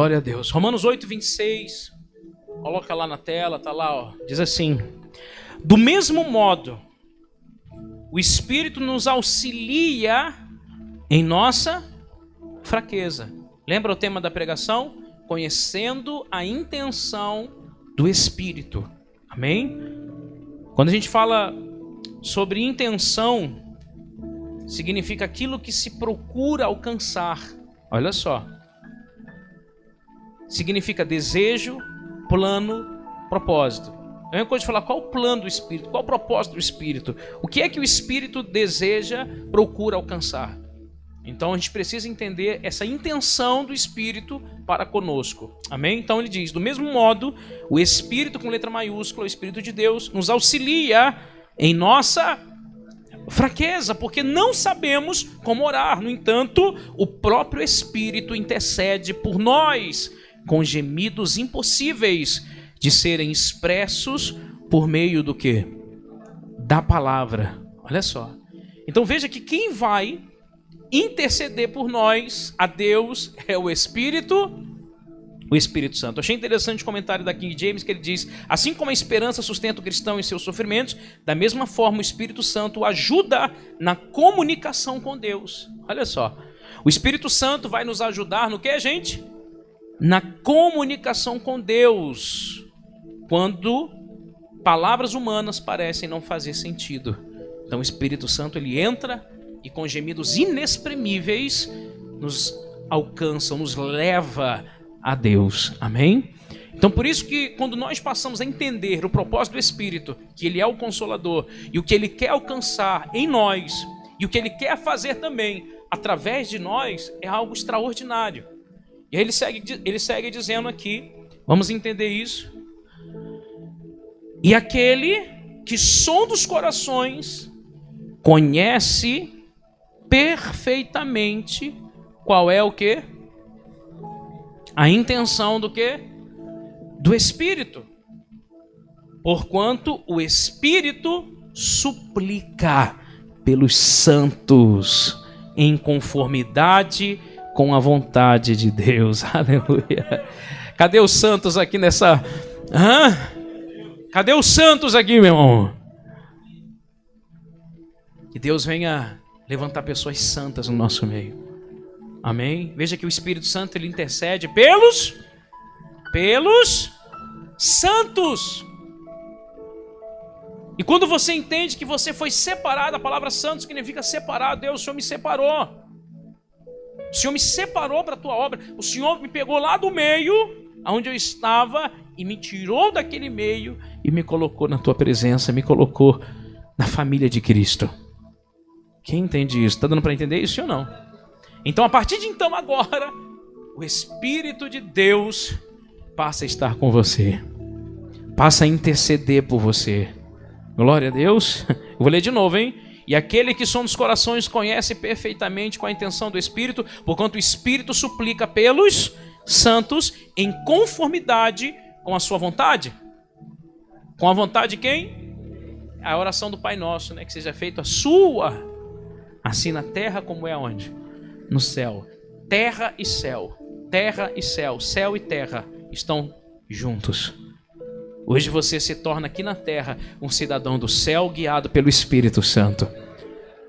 Glória a Deus. Romanos 8, 26. Coloca lá na tela, tá lá, ó. Diz assim: do mesmo modo, o Espírito nos auxilia em nossa fraqueza. Lembra o tema da pregação? Conhecendo a intenção do Espírito. Amém? Quando a gente fala sobre intenção, significa aquilo que se procura alcançar. Olha só. Significa desejo, plano, propósito. É a mesma coisa de falar qual o plano do Espírito, qual o propósito do Espírito. O que é que o Espírito deseja, procura alcançar. Então a gente precisa entender essa intenção do Espírito para conosco. Amém? Então ele diz, do mesmo modo, o Espírito com letra maiúscula, o Espírito de Deus, nos auxilia em nossa fraqueza, porque não sabemos como orar. No entanto, o próprio Espírito intercede por nós com gemidos impossíveis de serem expressos por meio do quê? Da palavra. Olha só. Então veja que quem vai interceder por nós, a Deus, é o Espírito Santo. Achei interessante o comentário da King James, que ele diz: assim como a esperança sustenta o cristão em seus sofrimentos, da mesma forma o Espírito Santo o ajuda na comunicação com Deus. Olha só, o Espírito Santo vai nos ajudar no que, gente? Na comunicação com Deus, quando palavras humanas parecem não fazer sentido. Então o Espírito Santo, ele entra e com gemidos inexprimíveis nos alcança, nos leva a Deus. Amém? Então por isso que quando nós passamos a entender o propósito do Espírito, que ele é o Consolador, e o que ele quer alcançar em nós, e o que ele quer fazer também através de nós, é algo extraordinário. E aí ele segue dizendo aqui, vamos entender isso. E aquele que sonda os corações conhece perfeitamente qual é o quê? A intenção do quê? Do Espírito. Porquanto o Espírito suplica pelos santos em conformidade com a vontade de Deus. Aleluia. Cadê os santos aqui nessa... Cadê os santos aqui, meu irmão? Que Deus venha levantar pessoas santas no nosso meio. Amém? Veja que o Espírito Santo, ele intercede pelos santos. E quando você entende que você foi separado, a palavra santo significa separado. Deus, o Senhor me separou. O Senhor me separou para a tua obra. O Senhor me pegou lá do meio, onde eu estava, e me tirou daquele meio e me colocou na tua presença, me colocou na família de Cristo. Quem entende isso? Está dando para entender isso ou não? Então, a partir de então, agora, o Espírito de Deus passa a estar com você. Passa a interceder por você. Glória a Deus. Eu vou ler de novo, hein? E aquele que sonda os corações conhece perfeitamente qual a intenção do Espírito, porquanto o Espírito suplica pelos santos em conformidade com a sua vontade. Com a vontade de quem? A oração do Pai Nosso, né? Que seja feita a sua, assim na terra como é aonde? No céu. Terra e céu. Terra e céu. Céu e terra estão juntos. Hoje você se torna aqui na terra um cidadão do céu guiado pelo Espírito Santo.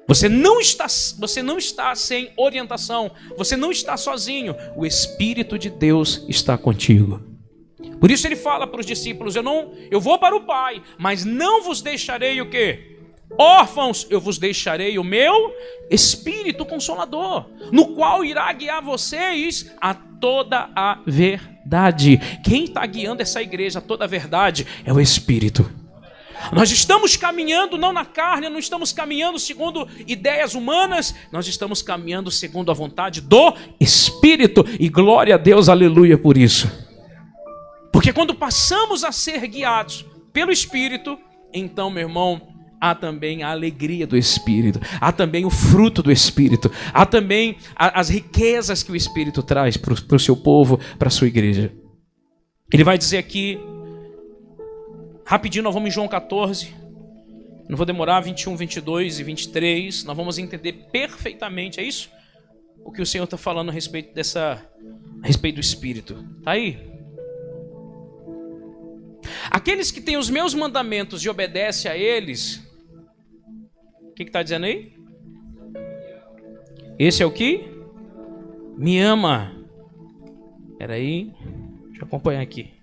Você não está sem orientação. Você não está sozinho. O Espírito de Deus está contigo. Por isso ele fala para os discípulos: eu vou para o Pai, mas não vos deixarei o quê? Órfãos, eu vos deixarei o meu Espírito Consolador, no qual irá guiar vocês a toda a verdade. Quem está guiando essa igreja a toda a verdade é o Espírito. Nós estamos caminhando não na carne, não estamos caminhando segundo ideias humanas, nós estamos caminhando segundo a vontade do Espírito. E glória a Deus, aleluia por isso. Porque quando passamos a ser guiados pelo Espírito, então, meu irmão, há também a alegria do Espírito, há também o fruto do Espírito, há também as riquezas que o Espírito traz para o seu povo, para a sua igreja. Ele vai dizer aqui, rapidinho, nós vamos em João 14, não vou demorar, 21, 22 e 23, nós vamos entender perfeitamente, é isso? o que o Senhor está falando a respeito do Espírito. Está aí? Aqueles que têm os meus mandamentos e obedecem a eles, o que está dizendo aí? Esse é o que me ama. Espera aí, deixa eu acompanhar aqui.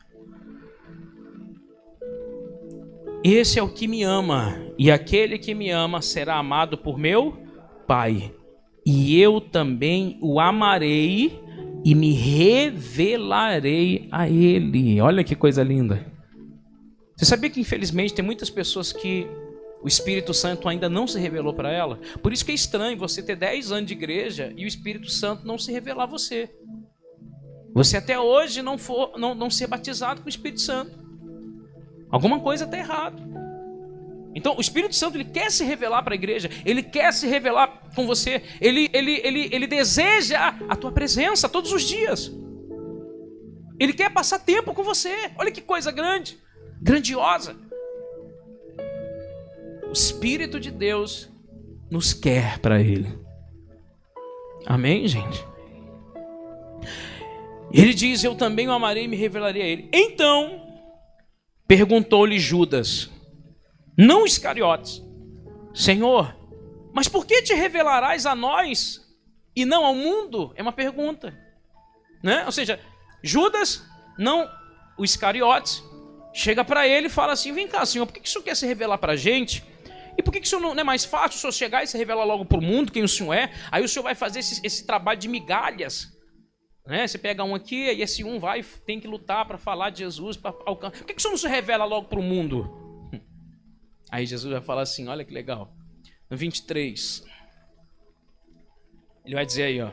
Esse é o que me ama, e aquele que me ama será amado por meu Pai, e eu também o amarei e me revelarei a ele. Olha que coisa linda. Você sabia que infelizmente tem muitas pessoas que o Espírito Santo ainda não se revelou para ela? Por isso que é estranho você ter 10 anos de igreja e o Espírito Santo não se revelar a você. Você até hoje não ser batizado com o Espírito Santo. Alguma coisa está errada. Então o Espírito Santo, ele quer se revelar para a igreja. Ele quer se revelar com você. Ele deseja a tua presença todos os dias. Ele quer passar tempo com você. Olha que coisa grande, grandiosa. O Espírito de Deus nos quer para Ele. Amém, gente? Ele diz, eu também o amarei e me revelarei a Ele. Então perguntou-lhe Judas, não Iscariotes, Senhor, mas por que te revelarás a nós e não ao mundo? É uma pergunta, né? Ou seja, Judas, não o Iscariotes, chega para ele e fala assim, vem cá, Senhor, por que o Senhor quer se revelar para a gente? E por que o Senhor não é mais fácil o Senhor chegar e se revelar logo para o mundo quem o Senhor é? Aí o Senhor vai fazer esse trabalho de migalhas, né? Você pega um aqui e esse um tem que lutar para falar de Jesus, para alcançar. Por que o Senhor não se revela logo para o mundo? Aí Jesus vai falar assim, olha que legal. No 23, ele vai dizer aí, ó.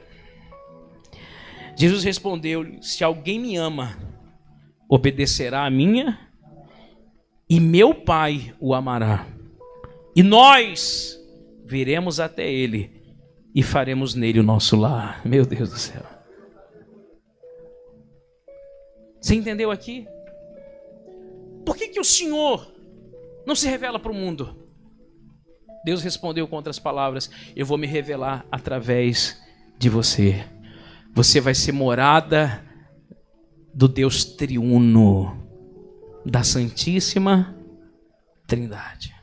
Jesus respondeu, se alguém me ama, obedecerá a minha, e meu Pai o amará. E nós viremos até ele e faremos nele o nosso lar. Meu Deus do céu. Você entendeu aqui? Por que o Senhor não se revela para o mundo? Deus respondeu com outras palavras, eu vou me revelar através de você. Você vai ser morada do Deus triuno, da Santíssima Trindade.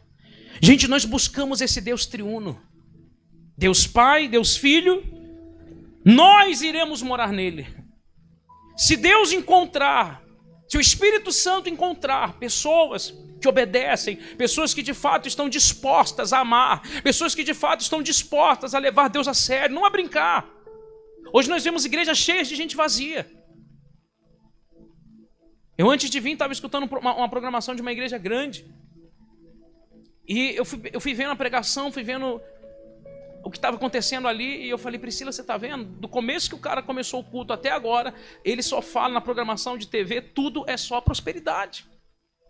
Gente, nós buscamos esse Deus triuno. Deus Pai, Deus Filho, nós iremos morar nele. Se Deus encontrar, se o Espírito Santo encontrar pessoas que obedecem, pessoas que de fato estão dispostas a amar, pessoas que de fato estão dispostas a levar Deus a sério, não a brincar. Hoje nós vemos igrejas cheias de gente vazia. Eu antes de vir estava escutando uma programação de uma igreja grande. E eu fui vendo a pregação, fui vendo o que estava acontecendo ali, e eu falei, Priscila, você está vendo? Do começo que o cara começou o culto até agora, ele só fala na programação de TV, tudo é só prosperidade.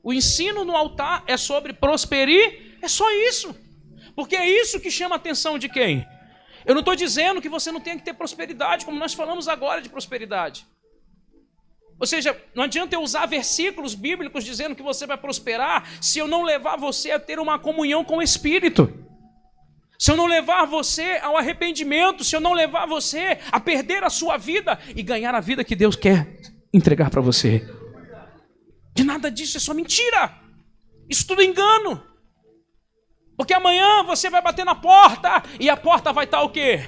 O ensino no altar é sobre prosperir, é só isso. Porque é isso que chama a atenção de quem? Eu não estou dizendo que você não tem que ter prosperidade, como nós falamos agora de prosperidade. Ou seja, não adianta eu usar versículos bíblicos dizendo que você vai prosperar se eu não levar você a ter uma comunhão com o Espírito. Se eu não levar você ao arrependimento, se eu não levar você a perder a sua vida e ganhar a vida que Deus quer entregar para você. De nada disso, é só mentira. Isso tudo é engano. Porque amanhã você vai bater na porta e a porta vai estar o quê?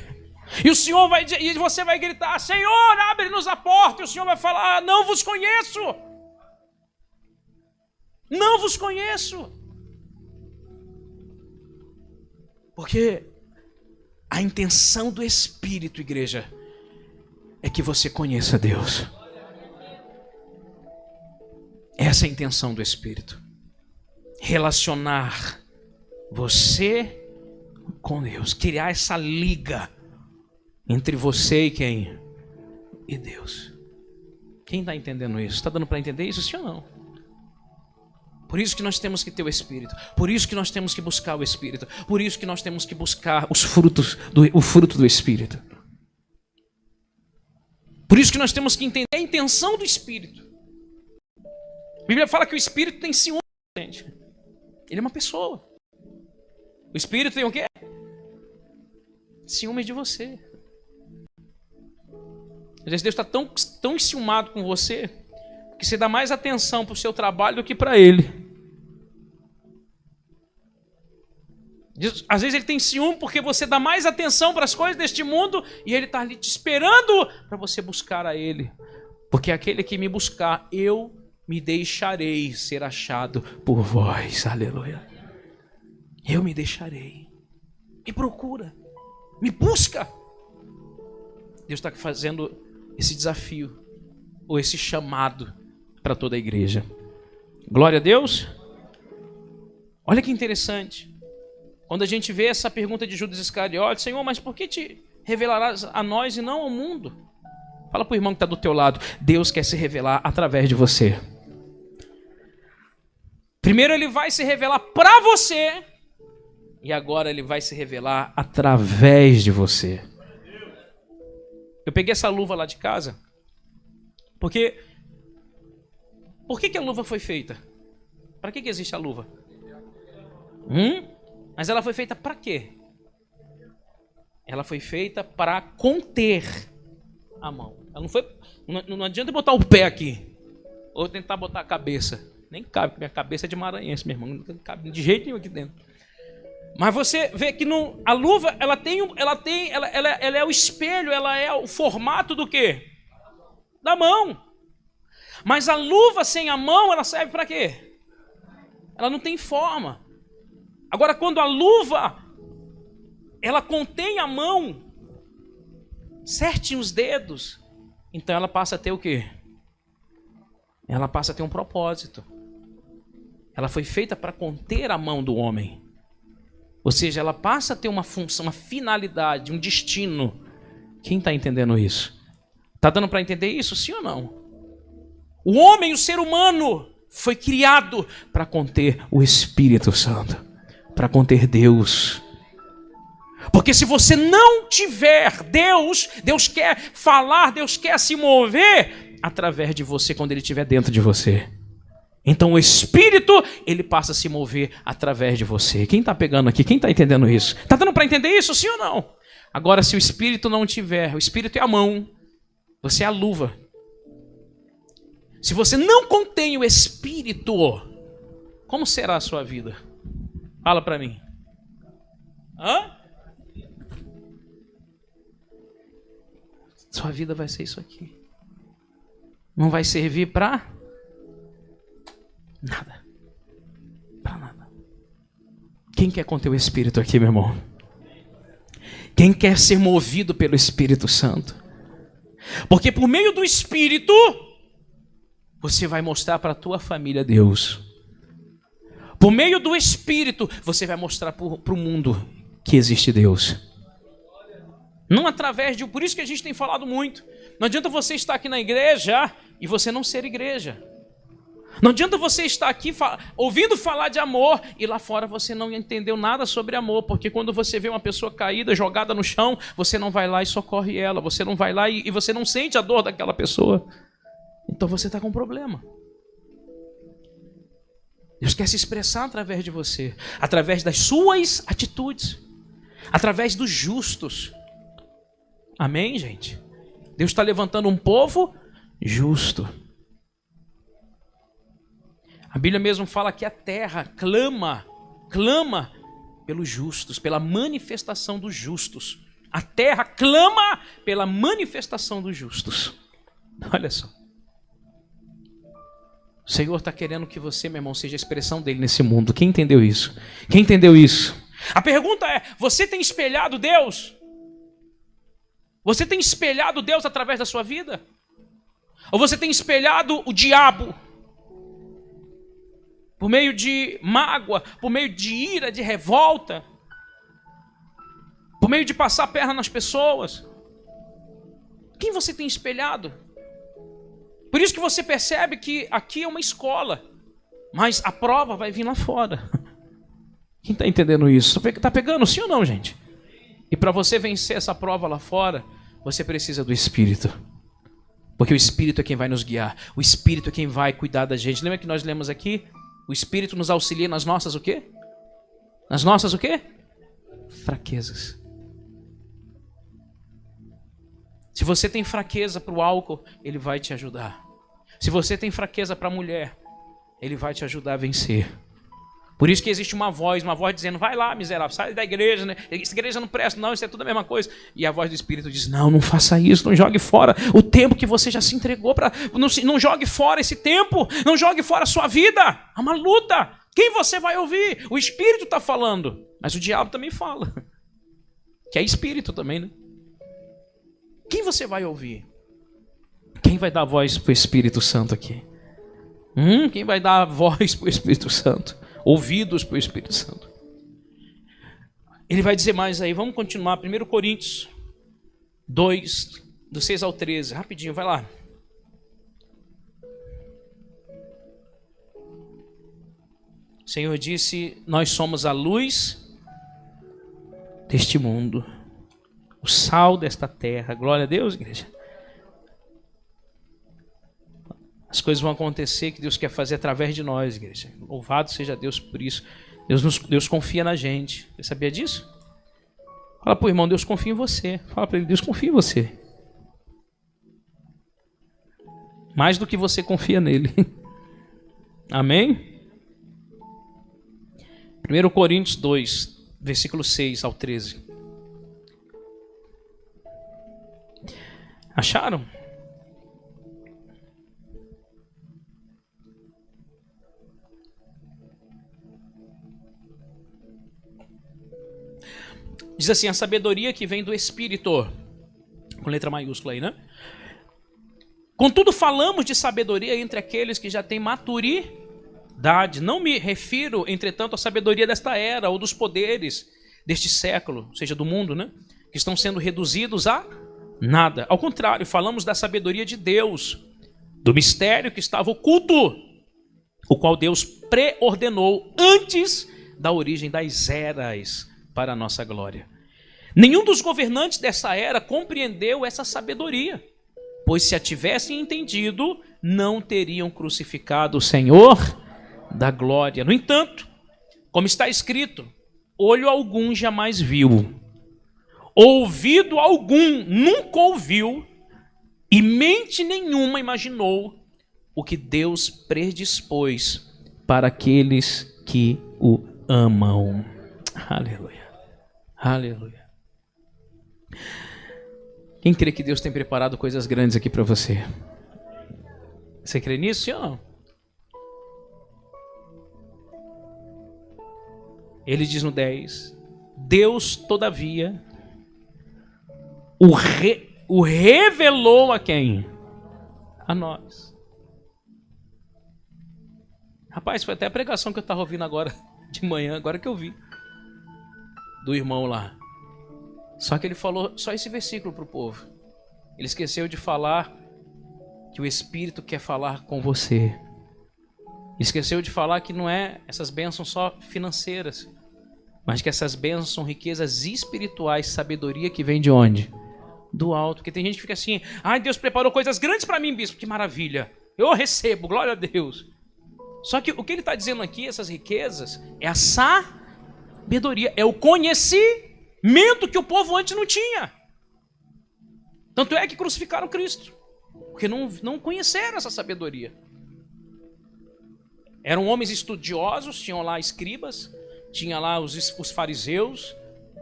E o Senhor e você vai gritar, Senhor, abre-nos a porta. E o Senhor vai falar, não vos conheço. Não vos conheço. Porque a intenção do Espírito, igreja, é que você conheça Deus. Essa é a intenção do Espírito. Relacionar você com Deus. Criar essa liga entre você e quem? E Deus. Quem está entendendo isso? Está dando para entender isso, sim ou não? Por isso que nós temos que ter o Espírito. Por isso que nós temos que buscar o Espírito. Por isso que nós temos que buscar o fruto do Espírito. Por isso que nós temos que entender a intenção do Espírito. A Bíblia fala que o Espírito tem ciúme, gente. Ele é uma pessoa. O Espírito tem o quê? Ciúmes de você. Às vezes Deus está tão enciumado com você que você dá mais atenção para o seu trabalho do que para Ele. Às vezes Ele tem ciúme porque você dá mais atenção para as coisas deste mundo e Ele está ali te esperando para você buscar a Ele. Porque aquele que me buscar, eu me deixarei ser achado por vós. Aleluia. Eu me deixarei. Me procura. Me busca. Deus está fazendo esse desafio, ou esse chamado para toda a igreja. Glória a Deus. Olha que interessante. Quando a gente vê essa pergunta de Judas Iscariotes, Senhor, mas por que te revelarás a nós e não ao mundo? Fala para o irmão que está do teu lado. Deus quer se revelar através de você. Primeiro Ele vai se revelar para você, e agora Ele vai se revelar através de você. Eu peguei essa luva lá de casa, porque... Por que a luva foi feita? Para que existe a luva? Mas ela foi feita para quê? Ela foi feita para conter a mão. Ela não adianta botar o pé aqui, ou tentar botar a cabeça. Nem cabe, porque minha cabeça é de maranhense, meu irmão. Não cabe de jeito nenhum aqui dentro. Mas você vê que a luva, ela é o espelho, ela é o formato do quê? Da mão. Mas a luva sem a mão, ela serve para quê? Ela não tem forma. Agora, quando a luva, ela contém a mão, certinho os dedos, então ela passa a ter o quê? Ela passa a ter um propósito. Ela foi feita para conter a mão do homem. Ou seja, ela passa a ter uma função, uma finalidade, um destino. Quem está entendendo isso? Está dando para entender isso, sim ou não? O homem, o ser humano, foi criado para conter o Espírito Santo, para conter Deus. Porque se você não tiver Deus, Deus quer falar, Deus quer se mover através de você quando Ele estiver dentro de você. Então o Espírito, ele passa a se mover através de você. Quem está pegando aqui? Quem está entendendo isso? Está dando para entender isso, sim ou não? Agora, se o Espírito não tiver, o Espírito é a mão, você é a luva. Se você não contém o Espírito, como será a sua vida? Fala para mim. Sua vida vai ser isso aqui. Não vai servir para nada. Para nada. Quem quer conter o Espírito aqui, meu irmão? Quem quer ser movido pelo Espírito Santo? Porque por meio do Espírito, você vai mostrar para a tua família Deus. Por meio do Espírito, você vai mostrar para o mundo que existe Deus. Não através de... Por isso que a gente tem falado muito. Não adianta você estar aqui na igreja e você não ser igreja. Não adianta você estar aqui ouvindo falar de amor e lá fora você não entendeu nada sobre amor, porque quando você vê uma pessoa caída, jogada no chão, você não vai lá e socorre ela, você não vai lá e você não sente a dor daquela pessoa. Então você está com um problema. Deus quer se expressar através de você, através das suas atitudes, através dos justos. Amém, gente? Deus está levantando um povo justo. A Bíblia mesmo fala que a terra clama pelos justos, pela manifestação dos justos. A terra clama pela manifestação dos justos. Olha só. O Senhor está querendo que você, meu irmão, seja a expressão dele nesse mundo. Quem entendeu isso? Quem entendeu isso? A pergunta é, você tem espelhado Deus? Você tem espelhado Deus através da sua vida? Ou você tem espelhado o diabo? Por meio de mágoa, por meio de ira, de revolta, por meio de passar a perna nas pessoas. Quem você tem espelhado? Por isso que você percebe que aqui é uma escola, mas a prova vai vir lá fora. Quem está entendendo isso? Está pegando sim ou não, gente? E para você vencer essa prova lá fora, você precisa do Espírito. Porque o Espírito é quem vai nos guiar. O Espírito é quem vai cuidar da gente. Lembra que nós lemos aqui? O Espírito nos auxilia nas nossas o quê? Nas nossas o quê? Fraquezas. Se você tem fraqueza para o álcool, ele vai te ajudar. Se você tem fraqueza para a mulher, ele vai te ajudar a vencer. Por isso que existe uma voz dizendo, vai lá, miserável, sai da igreja, né? Essa igreja não presta, não, isso é tudo a mesma coisa. E a voz do Espírito diz, não faça isso, não jogue fora o tempo que você já se entregou para... Não jogue fora esse tempo, não jogue fora a sua vida. É uma luta. Quem você vai ouvir? O Espírito está falando, mas o diabo também fala. Que é Espírito também, né? Quem você vai ouvir? Quem vai dar voz para o Espírito Santo aqui? Quem vai dar voz para o Espírito Santo? Ouvidos para o Espírito Santo. Ele vai dizer mais aí, vamos continuar. 1 Coríntios 2, do 6 ao 13. Rapidinho, vai lá. O Senhor disse, nós somos a luz deste mundo, o sal desta terra. Glória a Deus, igreja. As coisas vão acontecer que Deus quer fazer através de nós, igreja. Louvado seja Deus por isso. Deus confia na gente. Você sabia disso? Fala para o irmão, Deus confia em você. Fala para ele, Deus confia em você. Mais do que você confia nele. Amém? 1 Coríntios 2, versículo 6 ao 13. Acharam? Diz assim, a sabedoria que vem do Espírito, com letra maiúscula aí, né? Contudo, falamos de sabedoria entre aqueles que já têm maturidade. Não me refiro, entretanto, à sabedoria desta era, ou dos poderes deste século, ou seja, do mundo, né? Que estão sendo reduzidos a nada. Ao contrário, falamos da sabedoria de Deus, do mistério que estava oculto, o qual Deus preordenou antes da origem das eras, para a nossa glória. Nenhum dos governantes dessa era compreendeu essa sabedoria, pois se a tivessem entendido, não teriam crucificado o Senhor da glória. No entanto, como está escrito, olho algum jamais viu, ouvido algum nunca ouviu, e mente nenhuma imaginou o que Deus predispôs para aqueles que o amam. Aleluia. Aleluia. Quem crê que Deus tem preparado coisas grandes aqui para você? Você crê nisso, sim ou não? Ele diz no 10, Deus, todavia, o revelou a quem? A nós. Rapaz, foi até a pregação que eu estava ouvindo agora, de manhã, agora que eu vi. Do irmão lá. Só que ele falou só esse versículo para o povo. Ele esqueceu de falar que o Espírito quer falar com você. Esqueceu de falar que não é essas bênçãos só financeiras, mas que essas bênçãos são riquezas espirituais, sabedoria que vem de onde? Do alto. Porque tem gente que fica assim, ai, Deus preparou coisas grandes para mim, bispo, que maravilha. Eu recebo, glória a Deus. Só que o que ele está dizendo aqui, essas riquezas, é a sabedoria, é o conhecimento que o povo antes não tinha. Tanto é que crucificaram Cristo, porque não conheceram essa sabedoria. Eram homens estudiosos, tinham lá escribas, tinha lá os fariseus,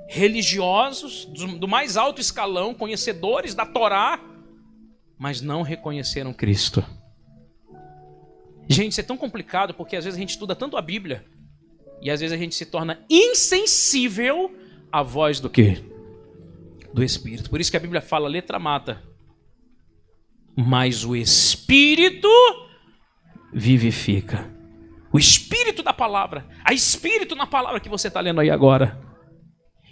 religiosos, do mais alto escalão, conhecedores da Torá, mas não reconheceram Cristo. Gente, isso é tão complicado, porque às vezes a gente estuda tanto a Bíblia, e às vezes a gente se torna insensível à voz do quê? Do Espírito. Por isso que a Bíblia fala, letra mata. Mas o Espírito vivifica. O Espírito da palavra. Há Espírito na palavra que você está lendo aí agora.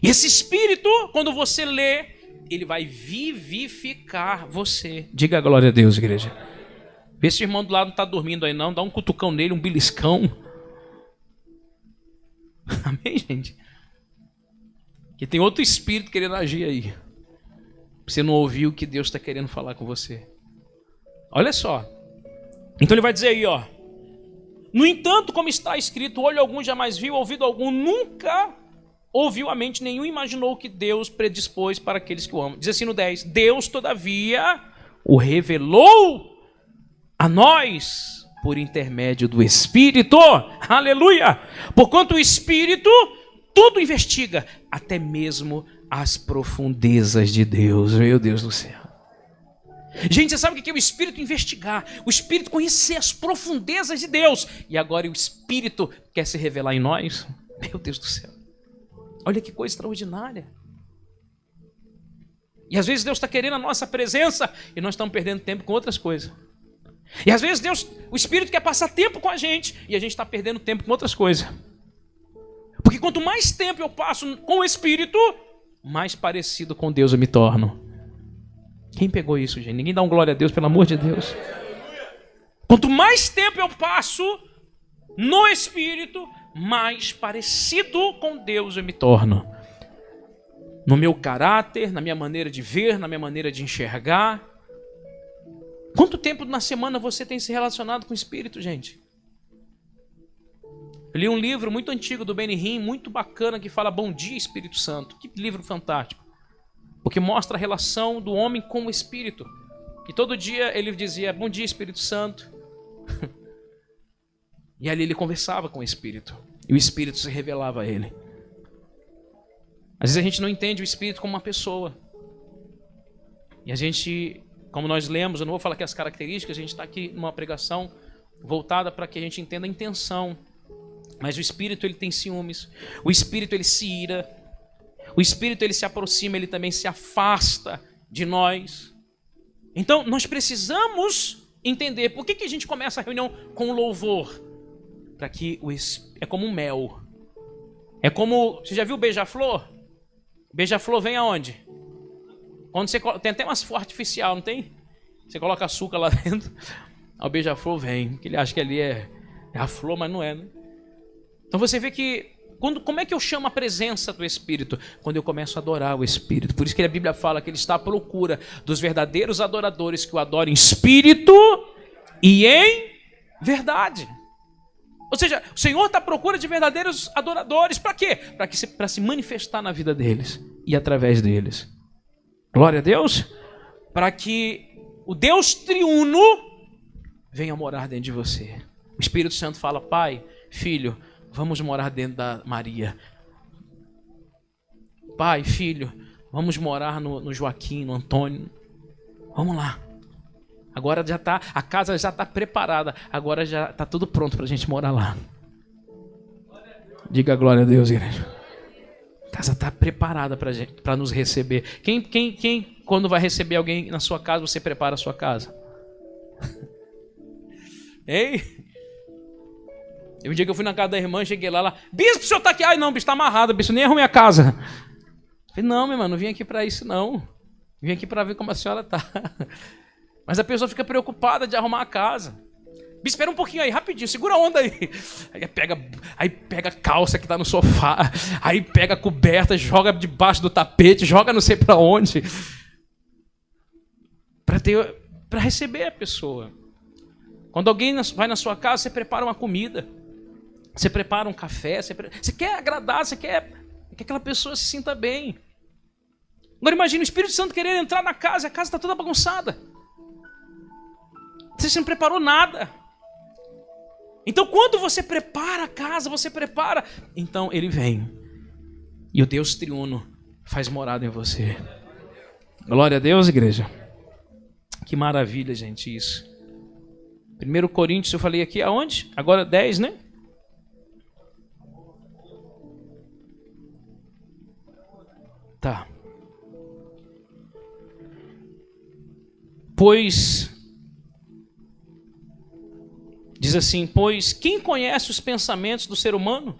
E esse Espírito, quando você lê, ele vai vivificar você. Diga a glória a Deus, igreja. Vê se o irmão do lado não está dormindo aí não. Dá um cutucão nele, um beliscão. Amém, gente? Que tem outro espírito querendo agir aí. Você não ouviu o que Deus está querendo falar com você. Olha só. Então ele vai dizer aí, ó. No entanto, como está escrito, olho algum jamais viu, ouvido algum nunca ouviu a mente, nenhum imaginou que Deus predispôs para aqueles que o amam. Diz assim no 10, Deus, todavia, o revelou a nós por intermédio do Espírito. Aleluia! Porquanto o Espírito tudo investiga, até mesmo as profundezas de Deus. Meu Deus do céu. Gente, você sabe o que é o Espírito investigar? O Espírito conhecer as profundezas de Deus. E agora o Espírito quer se revelar em nós? Meu Deus do céu. Olha que coisa extraordinária. E às vezes Deus está querendo a nossa presença e nós estamos perdendo tempo com outras coisas. E às vezes o Espírito quer passar tempo com a gente e a gente está perdendo tempo com outras coisas. Porque quanto mais tempo eu passo com o Espírito, mais parecido com Deus eu me torno. Quem pegou isso, gente? Ninguém dá um glória a Deus, pelo amor de Deus. Quanto mais tempo eu passo no Espírito, mais parecido com Deus eu me torno. No meu caráter, na minha maneira de ver, na minha maneira de enxergar. Quanto tempo na semana você tem se relacionado com o Espírito, gente? Eu li um livro muito antigo do Benny Hinn, muito bacana, que fala Bom Dia, Espírito Santo. Que livro fantástico. Porque mostra a relação do homem com o Espírito. E todo dia ele dizia, bom dia, Espírito Santo. E ali ele conversava com o Espírito. E o Espírito se revelava a ele. Às vezes a gente não entende o Espírito como uma pessoa. E a gente, como nós lemos, eu não vou falar aqui as características, a gente está aqui numa pregação voltada para que a gente entenda a intenção. Mas o Espírito, ele tem ciúmes. O Espírito, ele se ira. O Espírito, ele se aproxima, ele também se afasta de nós. Então, nós precisamos entender por que a gente começa a reunião com louvor. Para que é como um mel. É como, você já viu o beija-flor? Beija-flor vem aonde? Quando você tem até umas flor artificial, não tem? Você coloca açúcar lá dentro, o beija-flor vem. Que ele acha que ali é a flor, mas não é, né? Então você vê que como é que eu chamo a presença do Espírito? Quando eu começo a adorar o Espírito. Por isso que a Bíblia fala que ele está à procura dos verdadeiros adoradores que o adorem em espírito e em verdade. Ou seja, o Senhor está à procura de verdadeiros adoradores. Para quê? Para se manifestar na vida deles e através deles. Glória a Deus. Para que o Deus triuno venha morar dentro de você. O Espírito Santo fala, Pai, Filho, vamos morar dentro da Maria. Pai, Filho, vamos morar no Joaquim, no Antônio. Vamos lá. Agora já está, a casa já está preparada. Agora já está tudo pronto para a gente morar lá. Diga glória a Deus, igreja. A casa está preparada para nos receber. Quem, quando vai receber alguém na sua casa, você prepara a sua casa? Ei? Um dia que eu fui na casa da irmã, cheguei lá, bispo, o senhor está aqui? Ai, não, bispo, está amarrado, bispo, nem arrumei a casa. Eu falei, não, meu irmão, não vim aqui para isso, não. Vim aqui para ver como a senhora está. Mas a pessoa fica preocupada de arrumar a casa. Bispo, espera um pouquinho aí, rapidinho, segura a onda aí. Aí pega a calça que está no sofá, aí pega a coberta, joga debaixo do tapete, joga não sei para onde. Para receber a pessoa. Quando alguém vai na sua casa, você prepara uma comida. Você prepara um café, você quer agradar, você quer que aquela pessoa se sinta bem. Agora imagina o Espírito Santo querendo entrar na casa, a casa está toda bagunçada. Você não preparou nada. Então quando você prepara a casa, então ele vem. E o Deus triuno faz morada em você. Glória a Deus, igreja. Que maravilha, gente, isso. 1 Coríntios, eu falei aqui aonde? Agora 10, né? Tá. Pois, diz assim, pois quem conhece os pensamentos do ser humano?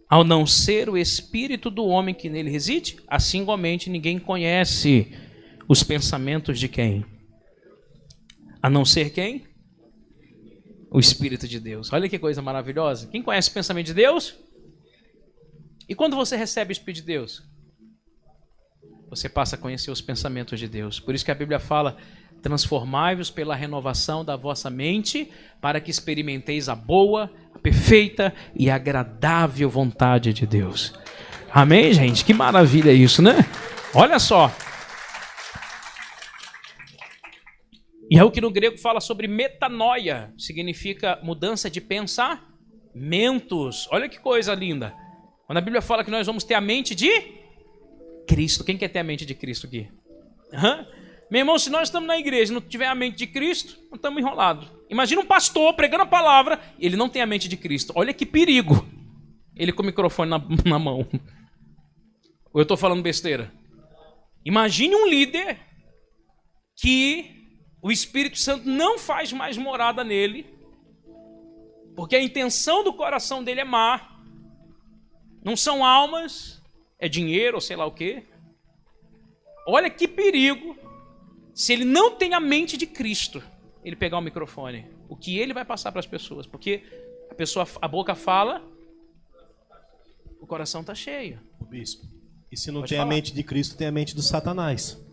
Ao não ser o espírito do homem que nele reside? Assim igualmente ninguém conhece os pensamentos de quem? A não ser quem? O Espírito de Deus. Olha que coisa maravilhosa. Quem conhece o pensamento de Deus? E quando você recebe o Espírito de Deus? Você passa a conhecer os pensamentos de Deus. Por isso que a Bíblia fala, transformai-vos pela renovação da vossa mente, para que experimenteis a boa, a perfeita e agradável vontade de Deus. Amém, gente? Que maravilha isso, né? Olha só. E é o que no grego fala sobre metanoia, significa mudança de pensamentos. Olha que coisa linda. Quando a Bíblia fala que nós vamos ter a mente de Cristo. Quem quer ter a mente de Cristo aqui? Meu irmão, se nós estamos na igreja e não tiver a mente de Cristo, nós estamos enrolados. Imagina um pastor pregando a palavra e ele não tem a mente de Cristo. Olha que perigo. Ele com o microfone na mão. Ou eu estou falando besteira? Imagine um líder que o Espírito Santo não faz mais morada nele, porque a intenção do coração dele é má. Não são almas, é dinheiro ou sei lá o quê. Olha que perigo se ele não tem a mente de Cristo, ele pegar o microfone. O que ele vai passar para as pessoas? Porque a boca fala, o coração está cheio. Bispo, e se não tem a mente de Cristo, tem a mente do Satanás.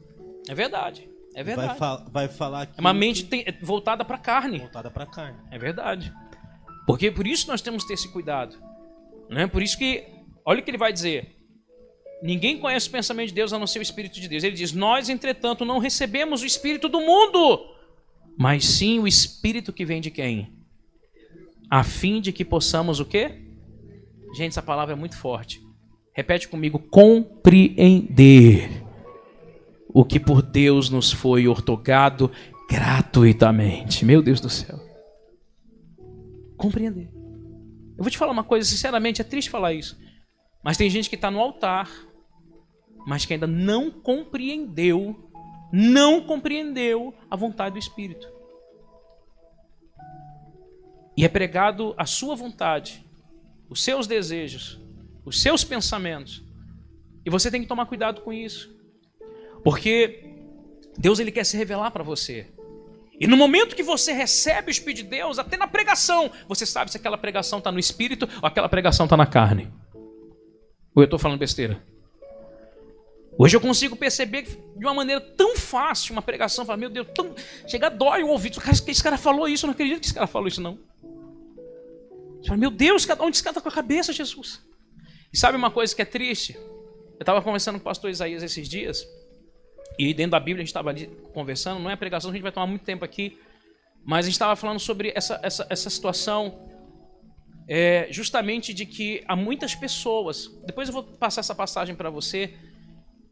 É verdade. É verdade. Vai falar que é uma mente voltada para a carne. Voltada para a carne. É verdade. Porque por isso nós temos que ter esse cuidado. Né? Por isso que, olha o que ele vai dizer. Ninguém conhece o pensamento de Deus a não ser o Espírito de Deus. Ele diz, nós, entretanto, não recebemos o Espírito do mundo, mas sim o Espírito que vem de quem? A fim de que possamos o quê? Gente, essa palavra é muito forte. Repete comigo, compreender o que por Deus nos foi outorgado gratuitamente. Meu Deus do céu. Compreender. Eu vou te falar uma coisa, sinceramente, é triste falar isso. Mas tem gente que está no altar, mas que ainda não compreendeu a vontade do Espírito. E é pregado a sua vontade, os seus desejos, os seus pensamentos. E você tem que tomar cuidado com isso. Porque Deus ele quer se revelar para você. E no momento que você recebe o Espírito de Deus, até na pregação, você sabe se aquela pregação está no Espírito ou aquela pregação está na carne. Ou eu estou falando besteira? Hoje eu consigo perceber de uma maneira tão fácil uma pregação, falar, meu Deus, chega dói o ouvido. Esse cara falou isso, eu não acredito que esse cara falou isso, não. Você fala, meu Deus, onde esse cara está com a cabeça, Jesus? E sabe uma coisa que é triste? Eu estava conversando com o pastor Isaías esses dias. E dentro da Bíblia a gente estava ali conversando, não é pregação, a gente vai tomar muito tempo aqui, mas a gente estava falando sobre essa situação, justamente de que há muitas pessoas, depois eu vou passar essa passagem para você,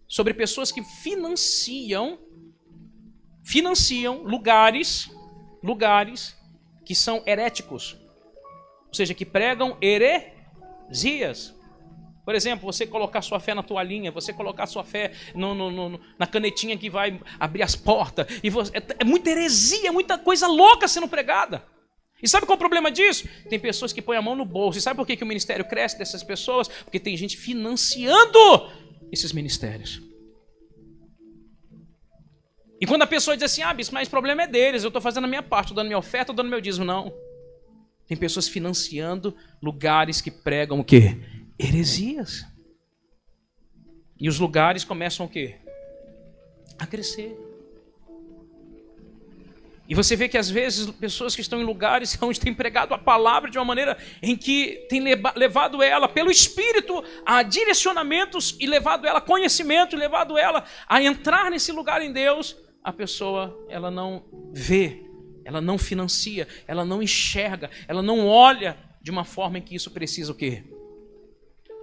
sobre pessoas que financiam lugares que são heréticos, ou seja, que pregam heresias. Por exemplo, você colocar sua fé na toalhinha, você colocar sua fé na canetinha que vai abrir as portas. E é muita heresia, muita coisa louca sendo pregada. E sabe qual é o problema disso? Tem pessoas que põem a mão no bolso. E sabe por que o ministério cresce dessas pessoas? Porque tem gente financiando esses ministérios. E quando a pessoa diz assim, bispo, mas o problema é deles, eu estou fazendo a minha parte, estou dando minha oferta, estou dando meu dízimo. Não. Tem pessoas financiando lugares que pregam o quê? Heresias. E os lugares começam o quê? A crescer. E você vê que às vezes pessoas que estão em lugares onde tem pregado a palavra de uma maneira em que tem levado ela pelo Espírito a direcionamentos e levado ela a conhecimento, e levado ela a entrar nesse lugar em Deus, a pessoa ela não vê, ela não financia, ela não enxerga, ela não olha de uma forma em que isso precisa o quê?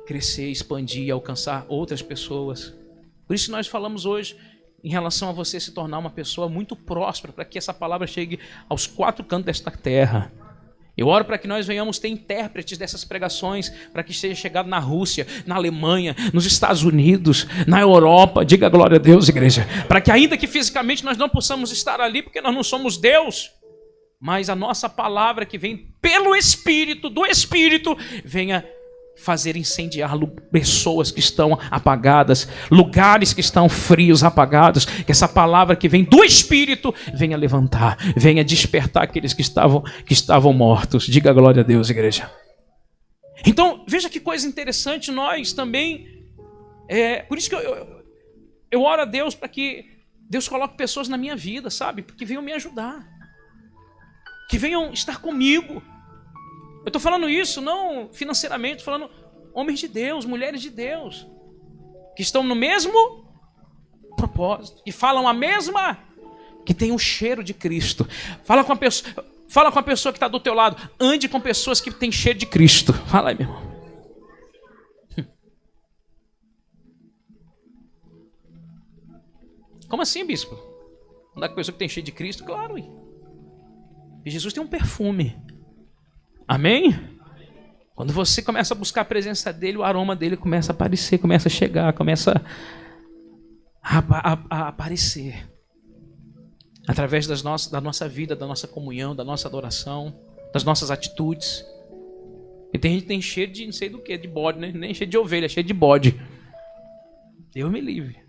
Crescer, expandir, alcançar outras pessoas. Por isso nós falamos hoje em relação a você se tornar uma pessoa muito próspera, para que essa palavra chegue aos 4 cantos desta terra. Eu oro para que nós venhamos ter intérpretes dessas pregações, para que seja chegado na Rússia, na Alemanha, nos Estados Unidos, na Europa. Diga glória a Deus, igreja. Para que ainda que fisicamente nós não possamos estar ali, porque nós não somos Deus, mas a nossa palavra que vem pelo Espírito, do Espírito, venha fazer incendiar pessoas que estão apagadas, lugares que estão frios, apagados, que essa palavra que vem do Espírito venha levantar, venha despertar aqueles que estavam mortos. Diga glória a Deus, igreja. Então, veja que coisa interessante, nós também, por isso que eu oro a Deus para que Deus coloque pessoas na minha vida, sabe, que venham me ajudar, que venham estar comigo. Eu estou falando isso não financeiramente, estou falando homens de Deus, mulheres de Deus, que estão no mesmo propósito, que falam a mesma, que tem o cheiro de Cristo. Fala com a pessoa que está do teu lado. Ande com pessoas que têm cheiro de Cristo. Fala aí, meu irmão. Como assim, bispo? Andar com pessoa que tem cheiro de Cristo? Claro. E Jesus tem um perfume. Amém? Quando você começa a buscar a presença dele, o aroma dele começa a aparecer, começa a chegar, começa a aparecer. Através da nossa vida, da nossa comunhão, da nossa adoração, das nossas atitudes. E tem gente que tem cheiro de não sei do que, de bode, né? Nem cheiro de ovelha, cheiro de bode. Deus me livre.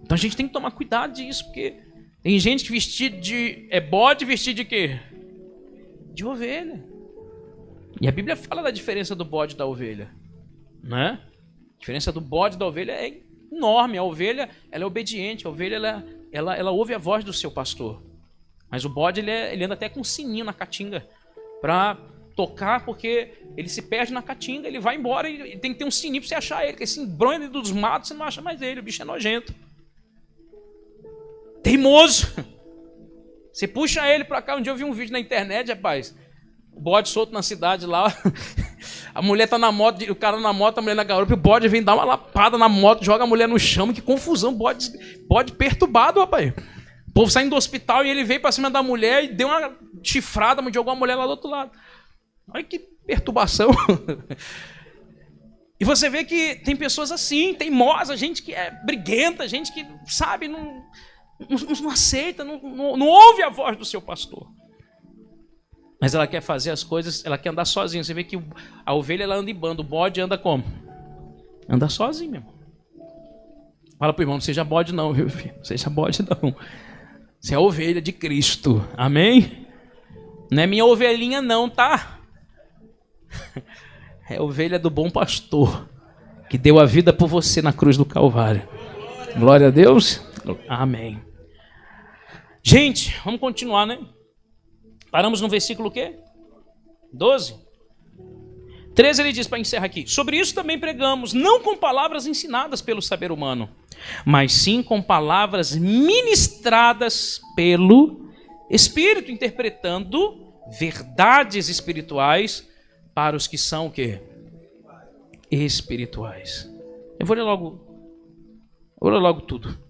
Então a gente tem que tomar cuidado disso, porque tem gente que vestido de... é bode vestido de quê? De ovelha. E a Bíblia fala da diferença do bode e da ovelha. Né? A diferença do bode e da ovelha é enorme. A ovelha, ela é obediente. A ovelha, ela ouve a voz do seu pastor. Mas o bode, ele anda até com um sininho na caatinga para tocar, porque ele se perde na caatinga, ele vai embora e tem que ter um sininho para você achar ele, porque esse embronha dentro dos matos, você não acha mais ele, o bicho é nojento. Teimoso. Você puxa ele para cá. Um dia eu vi um vídeo na internet, rapaz, o bode solto na cidade lá, a mulher tá na moto, o cara na moto, a mulher na garupa, e o bode vem dar uma lapada na moto, joga a mulher no chão, que confusão, bode perturbado, rapaz. O povo saindo do hospital e ele veio para cima da mulher e deu uma chifrada, mas jogou a mulher lá do outro lado. Olha que perturbação. E você vê que tem pessoas assim, teimosas, gente que é briguenta, gente que, sabe, não aceita, não ouve a voz do seu pastor. Mas ela quer fazer as coisas, ela quer andar sozinha. Você vê que a ovelha ela anda em bando, o bode anda como? Anda sozinho, meu irmão. Fala pro irmão, não seja bode não, viu, filho? Não seja bode não. Você é a ovelha de Cristo, amém? Não é minha ovelhinha não, tá? É a ovelha do bom pastor, que deu a vida por você na cruz do Calvário. Glória a Deus, amém. Gente, vamos continuar, né? Paramos no versículo o quê? 12. 13 ele diz, para encerrar aqui: sobre isso também pregamos, não com palavras ensinadas pelo saber humano, mas sim com palavras ministradas pelo Espírito, interpretando verdades espirituais para os que são o quê? Espirituais. Eu vou ler logo tudo.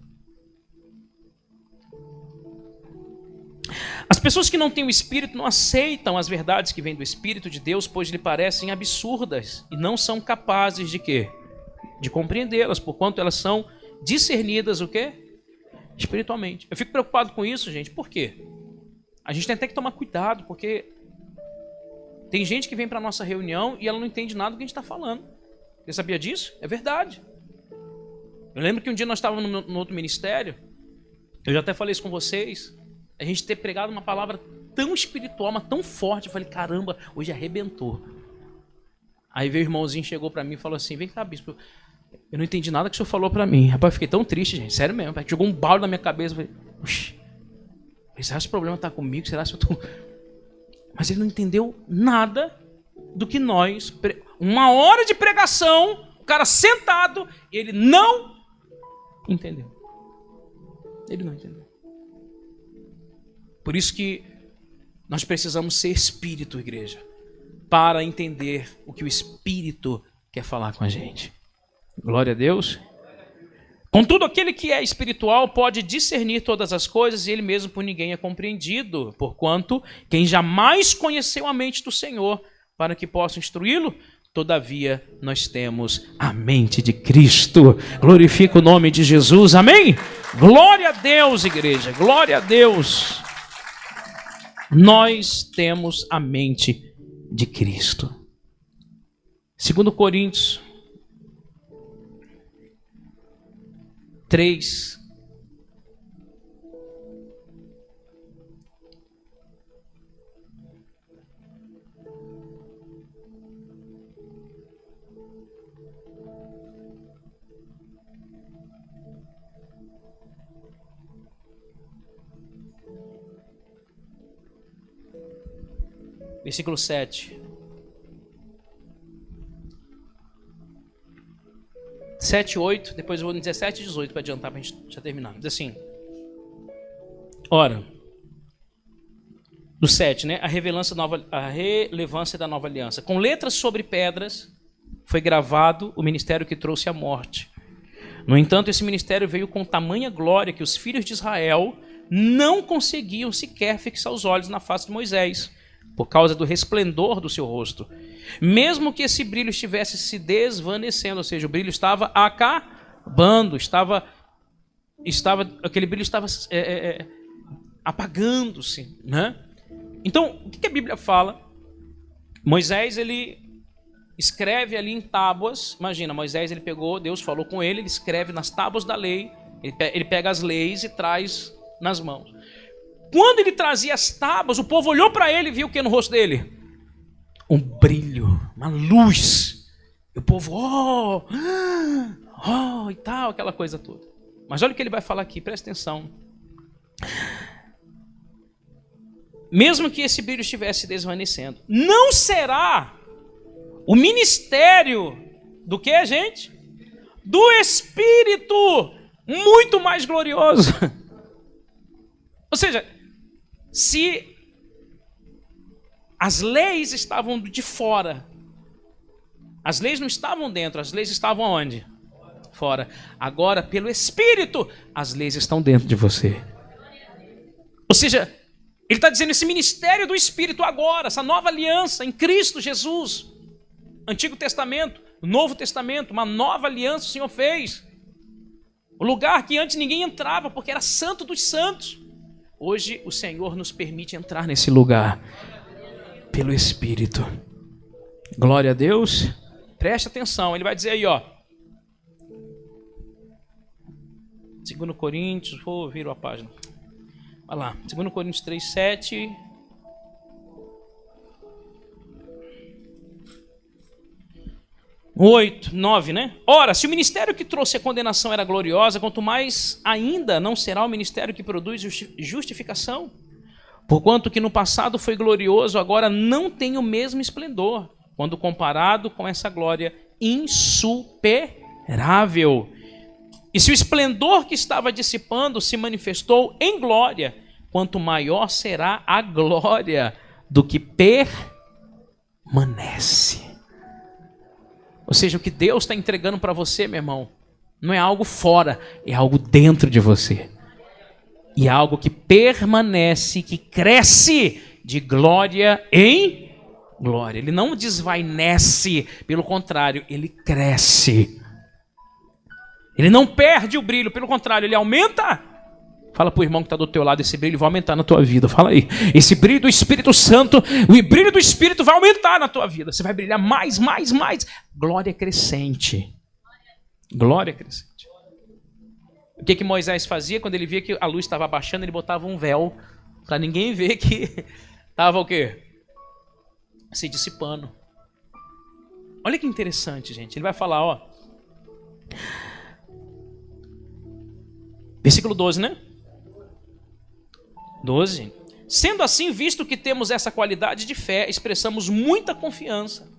As pessoas que não têm o Espírito não aceitam as verdades que vêm do Espírito de Deus, pois lhe parecem absurdas e não são capazes de quê? De compreendê-las, porquanto elas são discernidas o quê? Espiritualmente. Eu fico preocupado com isso, gente. Por quê? A gente tem até que tomar cuidado, porque tem gente que vem para a nossa reunião e ela não entende nada do que a gente está falando. Você sabia disso? É verdade. Eu lembro que um dia nós estávamos no outro ministério, eu já até falei isso com vocês, a gente ter pregado uma palavra tão espiritual, mas tão forte. Eu falei, caramba, hoje arrebentou. Aí veio o irmãozinho, chegou pra mim e falou assim, vem cá, bispo, eu não entendi nada que o senhor falou pra mim. Rapaz, eu fiquei tão triste, gente, sério mesmo. Jogou um balde na minha cabeça. Eu falei, oxi, será que esse problema tá comigo? Será que eu tô... Mas ele não entendeu nada do que nós... Uma hora de pregação, o cara sentado, e ele não entendeu. Ele não entendeu. Por isso que nós precisamos ser espírito, igreja, para entender o que o Espírito quer falar com a gente. Glória a Deus. Contudo, aquele que é espiritual pode discernir todas as coisas e ele mesmo por ninguém é compreendido, porquanto quem jamais conheceu a mente do Senhor para que possa instruí-lo, todavia nós temos a mente de Cristo. Glorifica o nome de Jesus, amém? Glória a Deus, igreja, glória a Deus. Nós temos a mente de Cristo. 2 Coríntios 3. Versículo 7. 7, 8, depois eu vou no 17 e 18 para adiantar, para a gente já terminar. Diz assim: ora, do 7, né? A relevância da nova aliança. Com letras sobre pedras foi gravado o ministério que trouxe a morte. No entanto, esse ministério veio com tamanha glória que os filhos de Israel não conseguiam sequer fixar os olhos na face de Moisés, por causa do resplendor do seu rosto. Mesmo que esse brilho estivesse se desvanecendo, ou seja, o brilho estava acabando, aquele brilho estava apagando-se, né? Então, o que a Bíblia fala? Moisés, ele escreve ali em tábuas. Imagina, Moisés, ele pegou, Deus falou com ele, ele escreve nas tábuas da lei, ele pega as leis e traz nas mãos. Quando ele trazia as tábuas, o povo olhou para ele e viu o que no rosto dele? Um brilho, uma luz. E o povo, e tal, aquela coisa toda. Mas olha o que ele vai falar aqui, presta atenção. Mesmo que esse brilho estivesse desvanecendo, não será o ministério do que, gente? Do Espírito muito mais glorioso. Ou seja, se as leis estavam de fora, as leis não estavam dentro, as leis estavam onde? Fora. Agora, pelo Espírito, as leis estão dentro de você. Ou seja, ele está dizendo, esse ministério do Espírito agora, essa nova aliança em Cristo Jesus, Antigo Testamento, Novo Testamento, uma nova aliança o Senhor fez. O lugar que antes ninguém entrava, porque era santo dos santos. Hoje o Senhor nos permite entrar nesse lugar, pelo Espírito. Glória a Deus. Preste atenção, ele vai dizer aí, 2 Coríntios, viro a página. Olha lá, 2 Coríntios 3, 7. Oito, 9, né? Ora, se o ministério que trouxe a condenação era gloriosa, quanto mais ainda não será o ministério que produz justificação. Porquanto que no passado foi glorioso, agora não tem o mesmo esplendor, quando comparado com essa glória insuperável. E se o esplendor que estava dissipando se manifestou em glória, quanto maior será a glória do que permanece. Ou seja, o que Deus está entregando para você, meu irmão, não é algo fora, é algo dentro de você. E é algo que permanece, que cresce de glória em glória. Ele não desvanece, pelo contrário, ele cresce. Ele não perde o brilho, pelo contrário, ele aumenta. Fala para o irmão que está do teu lado, esse brilho vai aumentar na tua vida. Fala aí, esse brilho do Espírito Santo, o brilho do Espírito vai aumentar na tua vida. Você vai brilhar mais, mais, mais. Glória crescente. Glória crescente. O que Moisés fazia quando ele via que a luz estava abaixando? Ele botava um véu para ninguém ver que estava o quê? Se dissipando. Olha que interessante, gente. Ele vai falar, versículo 12, né? 12. Sendo assim, visto que temos essa qualidade de fé, expressamos muita confiança.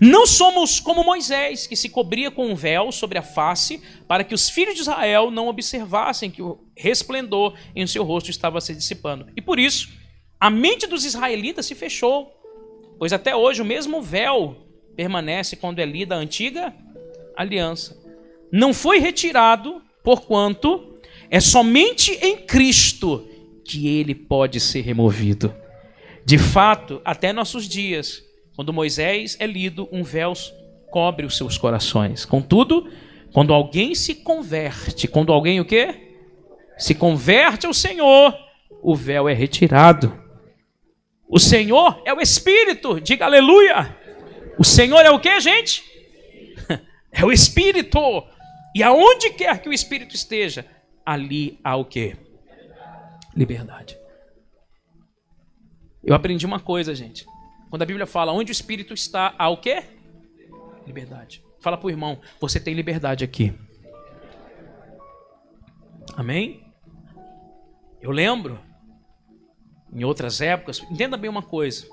Não somos como Moisés, que se cobria com um véu sobre a face, para que os filhos de Israel não observassem que o resplendor em seu rosto estava se dissipando. E por isso, a mente dos israelitas se fechou, pois até hoje o mesmo véu permanece quando é lida a antiga aliança. Não foi retirado, porquanto é somente em Cristo que ele pode ser removido. De fato, até nossos dias, quando Moisés é lido, um véu cobre os seus corações. Contudo, quando alguém se converte, quando alguém o quê? Se converte ao Senhor, o véu é retirado. O Senhor é o Espírito, diga aleluia. O Senhor é o quê, gente? É o Espírito. E aonde quer que o Espírito esteja, ali há o quê? Liberdade. Eu aprendi uma coisa, gente. Quando a Bíblia fala onde o Espírito está, há o quê? Liberdade. Fala para o irmão, você tem liberdade aqui. Amém? Eu lembro, em outras épocas, entenda bem uma coisa.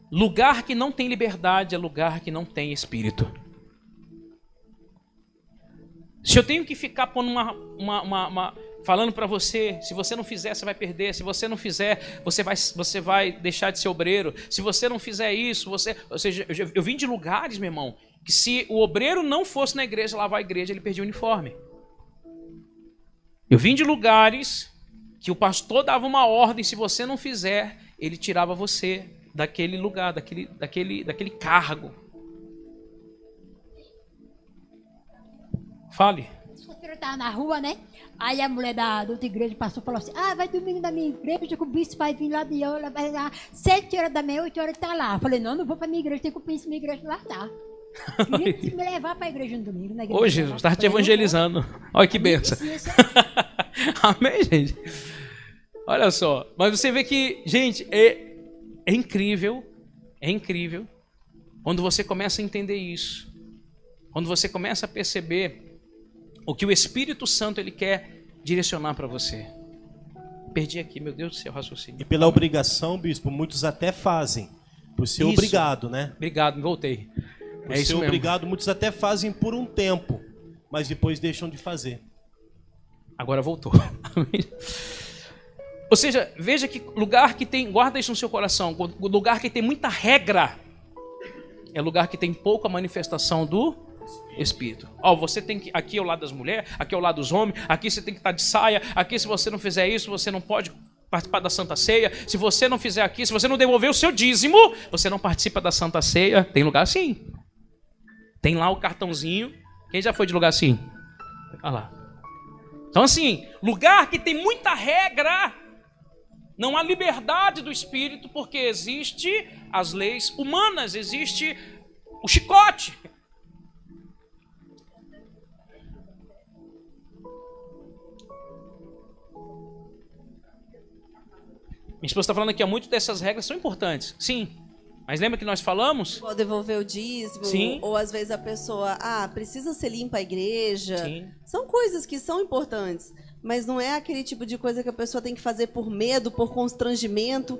Lugar que não tem liberdade é lugar que não tem Espírito. Se eu tenho que ficar pondo falando para você, se você não fizer, você vai perder. Se você não fizer, você vai deixar de ser obreiro. Se você não fizer isso, ou seja, eu vim de lugares, meu irmão, que se o obreiro não fosse na igreja, lavar a igreja, ele perdia o uniforme. Eu vim de lugares que o pastor dava uma ordem, se você não fizer, ele tirava você daquele lugar, daquele cargo. Fale. Eu estava na rua, né? Aí a mulher da outra igreja passou e falou assim: vai domingo da minha igreja, que o bispo vai vir lá de aula, vai lá 7 horas da manhã, 8 horas está lá. Eu falei: não vou para minha igreja, tem que o príncipe minha igreja lá tá. Queria me levar para a igreja no domingo. Na igreja. Ô, Jesus, estava te evangelizando. Olha que benção. Amém, gente? Olha só. Mas você vê que, gente, é incrível. É incrível. Quando você começa a entender isso. Quando você começa a perceber o que o Espírito Santo ele quer direcionar para você. Perdi aqui, meu Deus do céu, raciocínio. E pela obrigação, bispo, muitos até fazem. Por ser Isso. Obrigado, né? Obrigado, voltei. Por ser obrigado, muitos até fazem por um tempo, mas depois deixam de fazer. Agora voltou. Ou seja, veja que lugar que tem, guarda isso no seu coração, lugar que tem muita regra, é lugar que tem pouca manifestação do Espírito. Você tem que, aqui é o lado das mulheres, aqui é o lado dos homens, aqui você tem que estar de saia, aqui se você não fizer isso, você não pode participar da Santa Ceia, se você não fizer aqui, se você não devolver o seu dízimo, você não participa da Santa Ceia. Tem lugar assim. Tem lá o cartãozinho. Quem já foi de lugar assim? Olha lá. Então assim, lugar que tem muita regra, não há liberdade do Espírito, porque existe as leis humanas, existe o chicote. Minha esposa está falando aqui, muitas dessas regras são importantes. Sim. Mas lembra que nós falamos? Ou devolver o dízimo. Sim. Ou às vezes a pessoa, precisa ser limpa a igreja. Sim. São coisas que são importantes. Mas não é aquele tipo de coisa que a pessoa tem que fazer por medo, por constrangimento.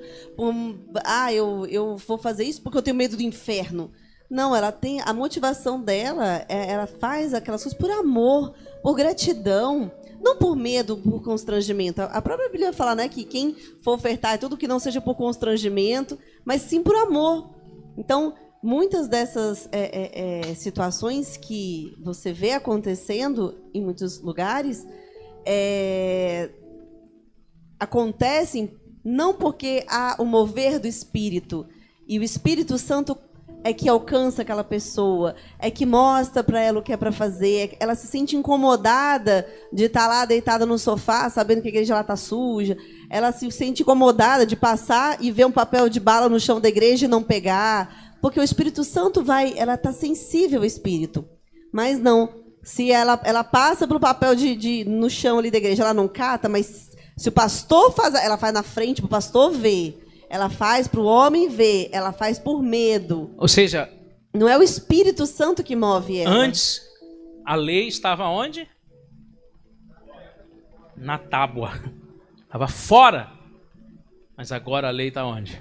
Eu vou fazer isso porque eu tenho medo do inferno. Não, ela tem a motivação dela, ela faz aquelas coisas por amor, por gratidão. Não por medo, por constrangimento. A própria Bíblia fala, né, que quem for ofertar é tudo que não seja por constrangimento, mas sim por amor. Então, muitas dessas situações que você vê acontecendo em muitos lugares acontecem não porque há o mover do Espírito, e o Espírito Santo é que alcança aquela pessoa, é que mostra para ela o que é para fazer, ela se sente incomodada de estar lá deitada no sofá, sabendo que a igreja está suja, ela se sente incomodada de passar e ver um papel de bala no chão da igreja e não pegar, porque o Espírito Santo ela está sensível ao Espírito, mas não, se ela passa pelo papel no chão ali da igreja, ela não cata, mas se o pastor faz, ela faz na frente para o pastor ver. Ela faz para o homem ver, ela faz por medo. Ou seja, não é o Espírito Santo que move ela. Antes, a lei estava onde? Na tábua. Estava fora. Mas agora a lei está onde?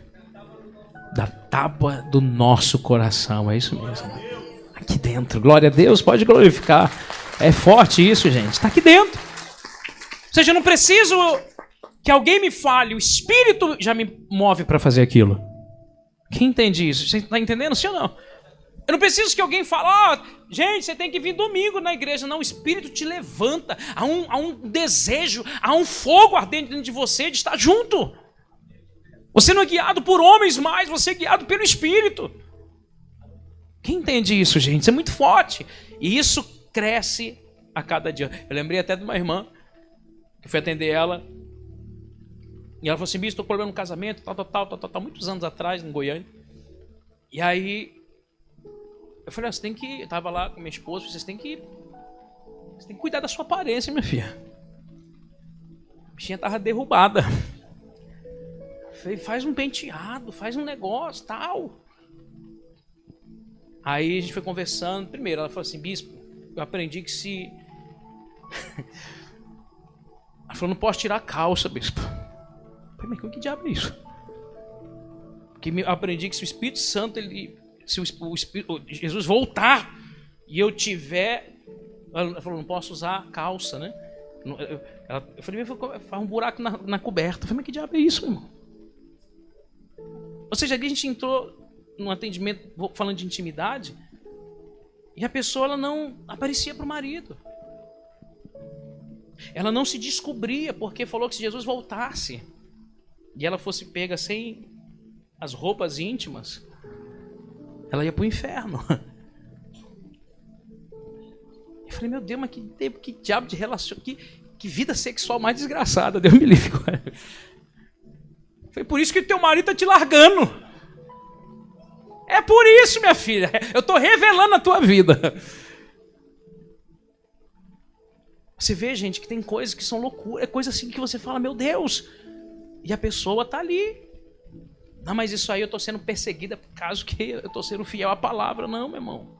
Da tábua do nosso coração. É isso mesmo. Aqui dentro. Glória a Deus, pode glorificar. É forte isso, gente. Está aqui dentro. Ou seja, eu não preciso que alguém me fale, o Espírito já me move para fazer aquilo. Quem entende isso? Você está entendendo, sim ou não? Eu não preciso que alguém fale, gente, você tem que vir domingo na igreja. Não, o Espírito te levanta. Há um desejo, há um fogo ardente dentro de você de estar junto. Você não é guiado por homens mais, você é guiado pelo Espírito. Quem entende isso, gente? Isso é muito forte. E isso cresce a cada dia. Eu lembrei até de uma irmã que fui atender ela. E ela falou assim, estou com problema no casamento, tal, muitos anos atrás, em Goiânia. E aí, eu falei, você tem que... Eu estava lá com minha esposa, você tem que cuidar da sua aparência, minha filha. A bichinha estava derrubada. Eu falei, faz um penteado, faz um negócio, tal. Aí a gente foi conversando. Primeiro, ela falou assim, bispo, eu aprendi que se... Ela falou, não posso tirar a calça, bispo. Mas que diabo é isso? Porque eu aprendi que se o Espírito Santo, se o Jesus voltar e eu tiver Ela falou, não posso usar calça, né? Eu falei, faz um buraco na coberta. Eu falei, mas que diabo é isso, meu irmão? Ou seja, ali a gente entrou num atendimento, falando de intimidade, e a pessoa ela não aparecia para o marido. Ela não se descobria, porque falou que se Jesus voltasse e ela fosse pega sem as roupas íntimas, ela ia para o inferno. Eu falei, meu Deus, mas que diabo de relação, que vida sexual mais desgraçada, Deus me livre. Foi por isso que o teu marido está te largando. É por isso, minha filha. Eu estou revelando a tua vida. Você vê, gente, que tem coisas que são loucura. É coisa assim que você fala, meu Deus. E a pessoa está ali. Não, mas isso aí eu estou sendo perseguida por causa que eu estou sendo fiel à palavra. Não, meu irmão.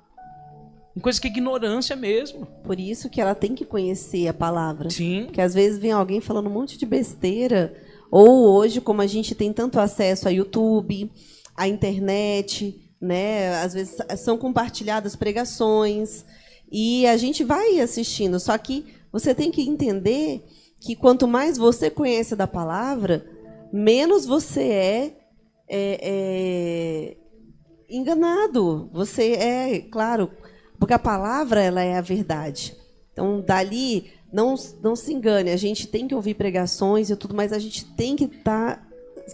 Tem coisa que é ignorância mesmo. Por isso que ela tem que conhecer a palavra. Sim. Porque às vezes vem alguém falando um monte de besteira. Ou hoje, como a gente tem tanto acesso a YouTube, a internet, né? Às vezes são compartilhadas pregações e a gente vai assistindo. Só que você tem que entender que quanto mais você conhece da palavra, menos você é enganado. Você é, claro, porque a palavra ela é a verdade. Então, dali, não se engane. A gente tem que ouvir pregações e tudo, mas a gente tem que estar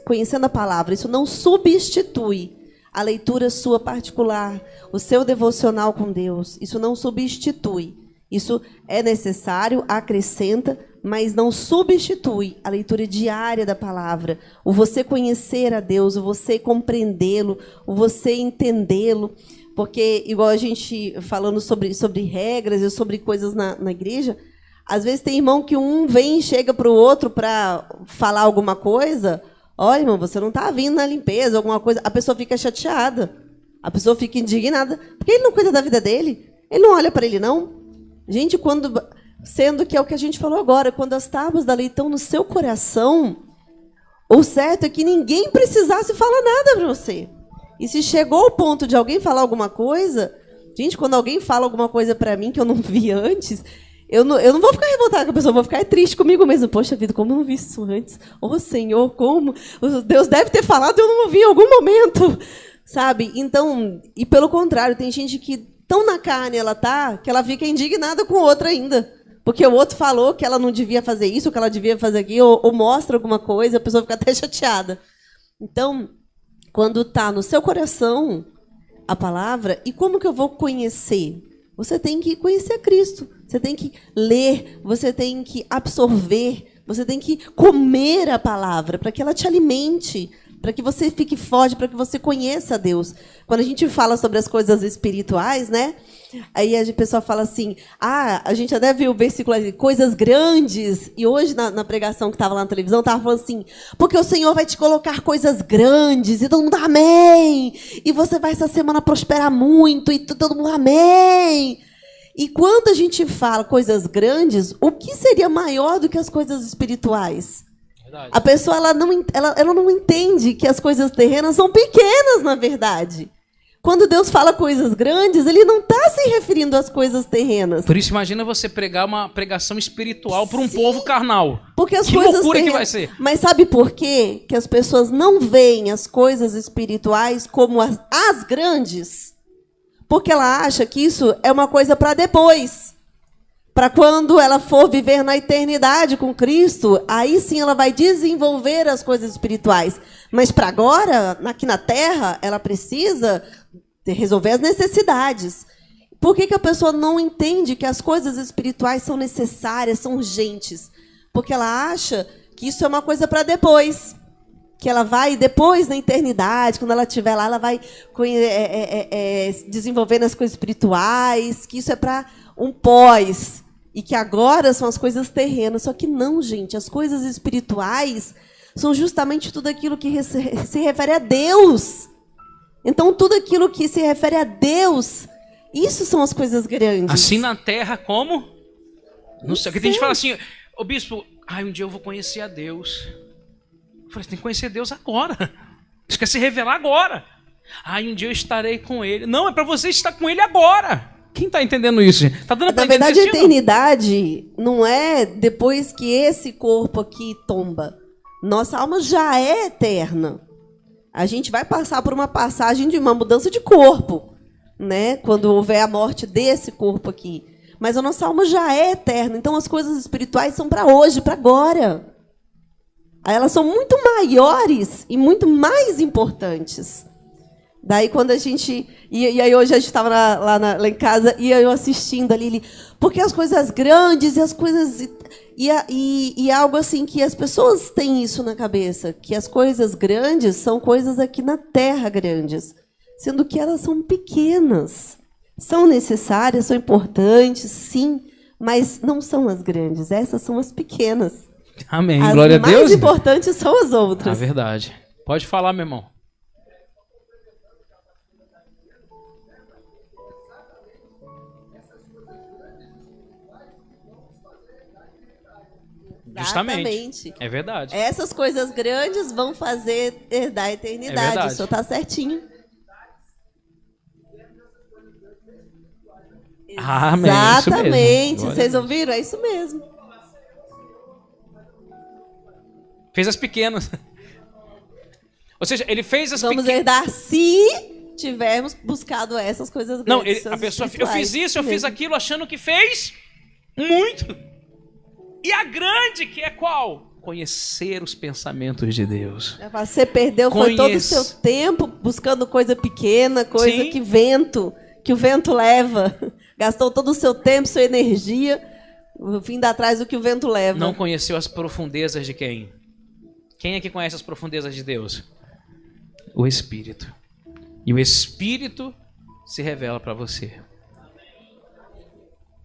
conhecendo a palavra. Isso não substitui a leitura sua particular, o seu devocional com Deus. Isso não substitui. Isso é necessário, acrescenta, mas não substitui a leitura diária da palavra. O você conhecer a Deus, o você compreendê-lo, o você entendê-lo. Porque, igual a gente falando sobre regras e sobre coisas na igreja, às vezes tem irmão que um vem e chega para o outro para falar alguma coisa. Olha, irmão, você não está vindo na limpeza, alguma coisa. A pessoa fica chateada. A pessoa fica indignada. Porque ele não cuida da vida dele. Ele não olha para ele, não. Gente, sendo que é o que a gente falou agora, quando as tábuas da lei estão no seu coração, o certo é que ninguém precisasse falar nada para você. E se chegou ao ponto de alguém falar alguma coisa, gente, quando alguém fala alguma coisa para mim que eu não vi antes, eu não vou ficar revoltada com a pessoa, eu vou ficar triste comigo mesmo. Poxa vida, como eu não vi isso antes? Oh, Senhor, como? Deus deve ter falado e eu não ouvi em algum momento. Sabe? Então, e pelo contrário, tem gente que tão na carne ela tá, que ela fica indignada com o outro ainda. Porque o outro falou que ela não devia fazer isso, que ela devia fazer aquilo, ou mostra alguma coisa, a pessoa fica até chateada. Então, quando está no seu coração a palavra, e como que eu vou conhecer? Você tem que conhecer Cristo, você tem que ler, você tem que absorver, você tem que comer a palavra para que ela te alimente, para que você fique forte, para que você conheça a Deus. Quando a gente fala sobre as coisas espirituais, né? Aí a pessoa fala assim, a gente até viu o versículo ali, coisas grandes, e hoje na pregação que estava lá na televisão, estava falando assim, porque o Senhor vai te colocar coisas grandes, e todo mundo, amém, e você vai essa semana prosperar muito, e todo mundo, amém. E quando a gente fala coisas grandes, o que seria maior do que as coisas espirituais? Verdade. A pessoa ela não entende que as coisas terrenas são pequenas, na verdade. Quando Deus fala coisas grandes, ele não está se referindo às coisas terrenas. Por isso, imagina você pregar uma pregação espiritual para um povo carnal. Porque as que coisas loucura terrenas... que vai ser. Mas sabe por quê? Que as pessoas não veem as coisas espirituais como as grandes? Porque ela acha que isso é uma coisa para depois. Para quando ela for viver na eternidade com Cristo, aí sim ela vai desenvolver as coisas espirituais. Mas para agora, aqui na Terra, ela precisa resolver as necessidades. Por que a pessoa não entende que as coisas espirituais são necessárias, são urgentes? Porque ela acha que isso é uma coisa para depois. Que ela vai, depois, na eternidade, quando ela estiver lá, ela vai desenvolvendo as coisas espirituais, que isso é para um pós. E que agora são as coisas terrenas. Só que não, gente. As coisas espirituais são justamente tudo aquilo que se refere a Deus. Então, tudo aquilo que se refere a Deus, isso são as coisas grandes. Assim na terra como? Não sei. Porque tem gente que fala assim, ô bispo, um dia eu vou conhecer a Deus. Eu falei, você tem que conhecer Deus agora. Isso quer se revelar agora. Um dia eu estarei com Ele. Não, é para você estar com Ele agora. Quem está entendendo isso, gente? Tá dando pra Na verdade, a entender, eternidade não é depois que esse corpo aqui tomba. Nossa alma já é eterna. A gente vai passar por uma passagem de uma mudança de corpo, né? Quando houver a morte desse corpo aqui. Mas a nossa alma já é eterna. Então, as coisas espirituais são para hoje, para agora. Elas são muito maiores e muito mais importantes. Daí, quando a gente... E aí, hoje a gente estava lá em casa, e eu assistindo ali, porque as coisas grandes e as coisas... E algo assim que as pessoas têm isso na cabeça, que as coisas grandes são coisas aqui na Terra grandes, sendo que elas são pequenas. São necessárias, são importantes, sim, mas não são as grandes, essas são as pequenas. Amém, glória a Deus. As mais importantes são as outras. É verdade. Pode falar, meu irmão. Justamente. É verdade. Essas coisas grandes vão fazer herdar a eternidade. É o senhor está certinho. Amém. Exatamente. Vocês ouviram? É isso mesmo. Fez as pequenas. Ou seja, ele fez as pequenas. Vamos herdar se tivermos buscado essas coisas grandes. Não, a pessoa, eu fiz isso, eu fiz aquilo, achando que fez muito. E a grande, que é qual? Conhecer os pensamentos de Deus. Você perdeu foi todo o seu tempo buscando coisa pequena, coisa que o vento leva. Gastou todo o seu tempo, sua energia, vindo atrás do que o vento leva. Não conheceu as profundezas de quem? Quem é que conhece as profundezas de Deus? O Espírito. E o Espírito se revela para você.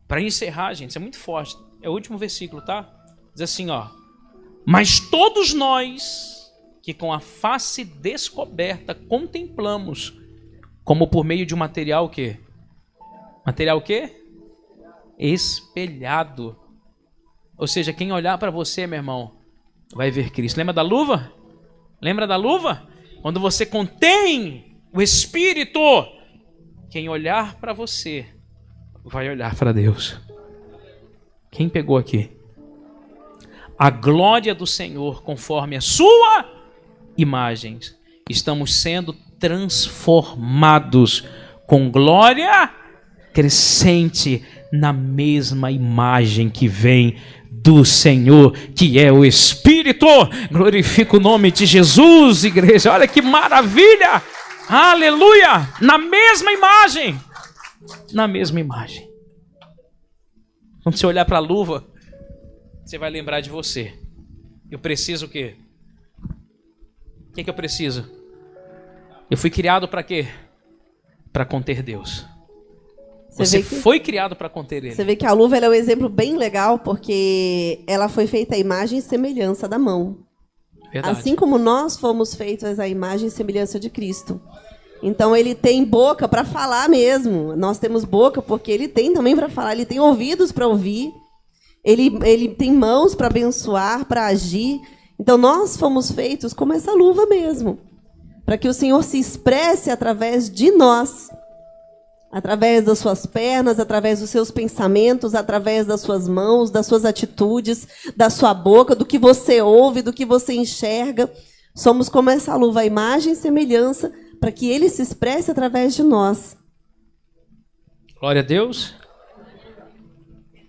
Para encerrar, gente, isso é muito forte. É o último versículo, tá? Diz assim, ó. Mas todos nós que com a face descoberta contemplamos, como por meio de um material o quê? Material o quê? Espelhado. Ou seja, quem olhar para você, meu irmão, vai ver Cristo. Lembra da luva? Lembra da luva? Quando você contém o Espírito, quem olhar para você vai olhar para Deus. Quem pegou aqui? A glória do Senhor conforme a sua imagem. Estamos sendo transformados com glória crescente na mesma imagem que vem do Senhor, que é o Espírito. Glorifica o nome de Jesus, igreja. Olha que maravilha! Aleluia! Na mesma imagem. Na mesma imagem. Quando você olhar para a luva, você vai lembrar de você. Eu preciso o quê? O que eu preciso? Eu fui criado para quê? Para conter Deus. Você foi criado para conter Ele. Você vê que a luva ela é um exemplo bem legal, porque ela foi feita à imagem e semelhança da mão. Verdade. Assim como nós fomos feitos à imagem e semelhança de Cristo. Então ele tem boca para falar mesmo. Nós temos boca porque ele tem também para falar. Ele tem ouvidos para ouvir. Ele tem mãos para abençoar, para agir. Então nós fomos feitos como essa luva mesmo. Para que o Senhor se expresse através de nós. Através das suas pernas, através dos seus pensamentos, através das suas mãos, das suas atitudes, da sua boca, do que você ouve, do que você enxerga. Somos como essa luva, a imagem e semelhança, para que Ele se expresse através de nós. Glória a Deus.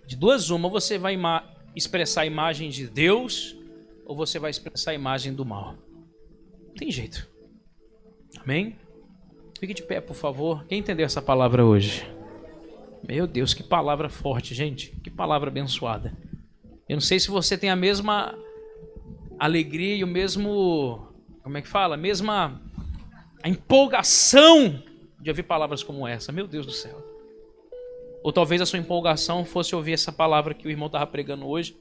De duas uma, você vai expressar a imagem de Deus ou você vai expressar a imagem do mal. Não tem jeito. Amém? Fique de pé, por favor. Quem entendeu essa palavra hoje? Meu Deus, que palavra forte, gente. Que palavra abençoada. Eu não sei se você tem a mesma alegria e o mesmo... Como é que fala? A empolgação de ouvir palavras como essa. Meu Deus do céu. Ou talvez a sua empolgação fosse ouvir essa palavra que o irmão estava pregando hoje.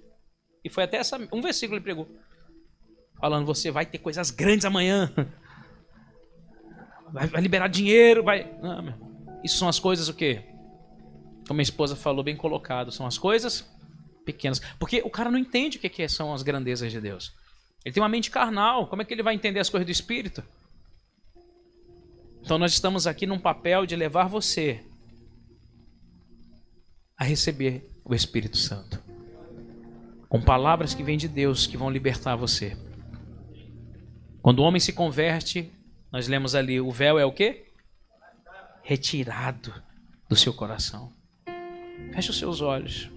E foi até um versículo ele pregou. Falando, você vai ter coisas grandes amanhã. Vai liberar dinheiro, vai... Não, meu irmão. Isso são as coisas o quê? Como minha esposa falou, bem colocado. São as coisas pequenas. Porque o cara não entende o que são as grandezas de Deus. Ele tem uma mente carnal. Como é que ele vai entender as coisas do Espírito? Então nós estamos aqui num papel de levar você a receber o Espírito Santo. Com palavras que vêm de Deus, que vão libertar você. Quando o homem se converte, nós lemos ali, o véu é o quê? Retirado do seu coração. Feche os seus olhos.